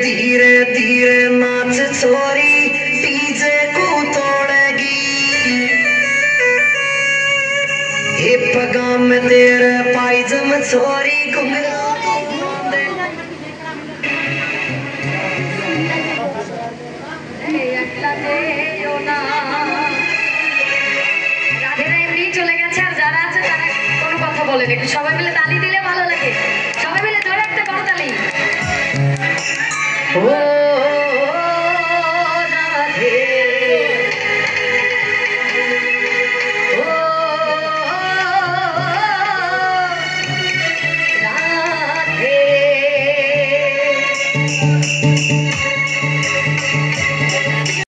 धीरे धीरे नाच छोरी डीजे को तोड़ेगी हे पगाम तेरे पायजम छोरी घुंघरा রাধেরা এমনি চলে গেছে আর যারা আছে তারা কোনো কথা বলে না সবাই মিলে তালি দিলে ভালো লাগে সবাই মিলে জোরে একটা করতালি Oh